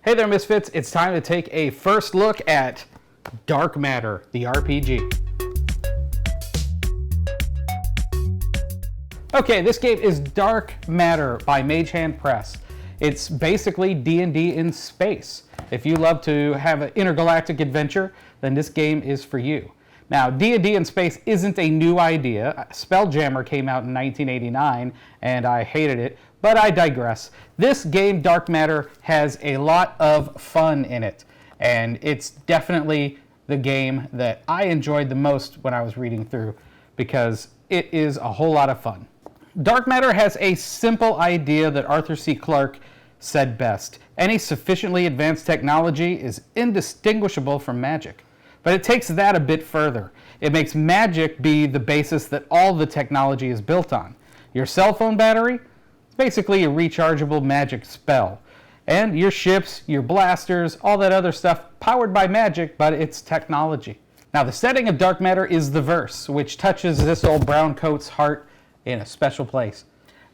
Hey there, Misfits. It's time to take a first look at Dark Matter, the RPG. Okay, this game is Dark Matter by Mage Hand Press. It's basically D&D in space. If you love to have an intergalactic adventure, then this game is for you. Now, D&D in space isn't a new idea. Spelljammer came out in 1989, and I hated it, but I digress. This game, Dark Matter, has a lot of fun in it, and it's definitely the game that I enjoyed the most when I was reading through, because it is a whole lot of fun. Dark Matter has a simple idea that Arthur C. Clarke said best. Any sufficiently advanced technology is indistinguishable from magic. But it takes that a bit further. It makes magic be the basis that all the technology is built on. Your cell phone battery? It's basically a rechargeable magic spell. And your ships, your blasters, all that other stuff powered by magic, but it's technology. Now, the setting of Dark Matter is the verse, which touches this old brown coat's heart in a special place.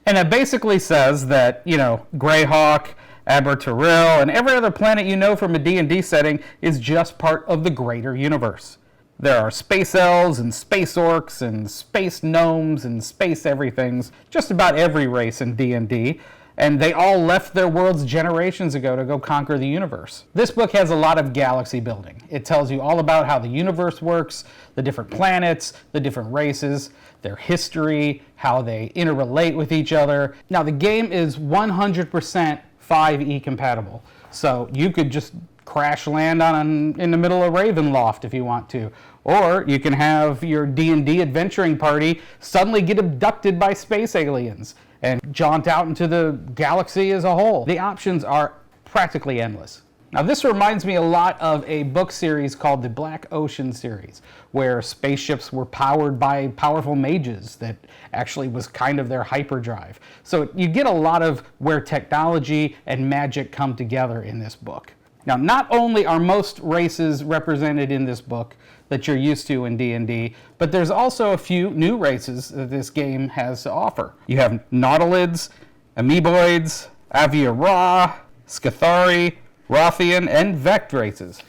And it basically says that, Greyhawk, Abertoril, and every other planet you know from a D&D setting is just part of the greater universe. There are space elves and space orcs and space gnomes and space everythings, just about every race in D&D, and they all left their worlds generations ago to go conquer the universe. This book has a lot of galaxy building. It tells you all about how the universe works, the different planets, the different races, their history, how they interrelate with each other. Now, the game is 100% 5e compatible, so you could just crash land in the middle of Ravenloft if you want to, or you can have your D&D adventuring party suddenly get abducted by space aliens and jaunt out into the galaxy as a whole. The options are practically endless. Now, this reminds me a lot of a book series called the Black Ocean series, where spaceships were powered by powerful mages that actually was kind of their hyperdrive. So you get a lot of where technology and magic come together in this book. Now, not only are most races represented in this book that you're used to in D&D, but there's also a few new races that this game has to offer. You have Nautilids, Amoeboids, Aviara, Scathari, Rothian, and Vect races.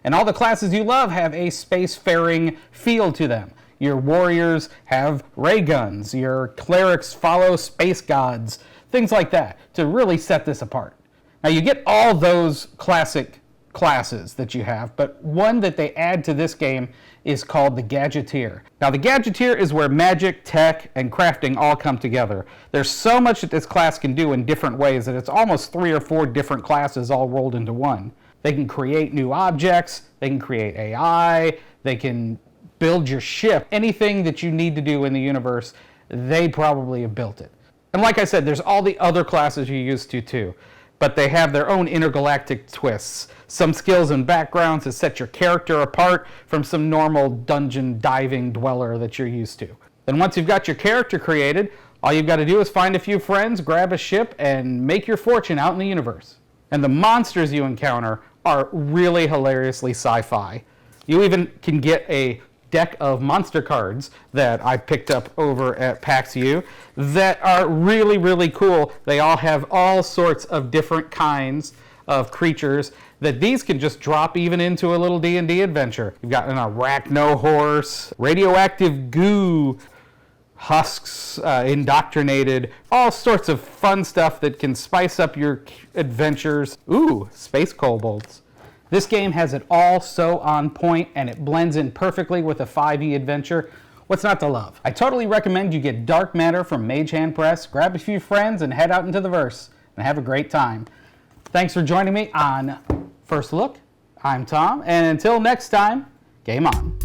And all the classes you love have a spacefaring feel to them. Your warriors have ray guns, your clerics follow space gods, things like that, to really set this apart. Now, you get all those classic classes that you have, but one that they add to this game is called the Gadgeteer. Now, the Gadgeteer is where magic, tech, and crafting all come together. There's so much that this class can do in different ways that it's almost 3 or 4 different classes all rolled into one. They can create new objects, they can create AI, they can build your ship. Anything that you need to do in the universe, they probably have built it. And like I said, there's all the other classes you're used to too, but they have their own intergalactic twists. Some skills and backgrounds that set your character apart from some normal dungeon diving dweller that you're used to. Then once you've got your character created, all you've got to do is find a few friends, grab a ship, and make your fortune out in the universe. And the monsters you encounter are really hilariously sci-fi. You even can get a deck of monster cards that I picked up over at PAX U that are really, really cool. They all have all sorts of different kinds of creatures that these can just drop even into a little D&D adventure. You've got an arachno horse, radioactive goo, husks, indoctrinated, all sorts of fun stuff that can spice up your adventures. Ooh, space kobolds. This game has it all so on point, and it blends in perfectly with a 5e adventure. What's not to love? I totally recommend you get Dark Matter from Mage Hand Press, grab a few friends, and head out into the verse, and have a great time. Thanks for joining me on First Look. I'm Tom, and until next time, game on.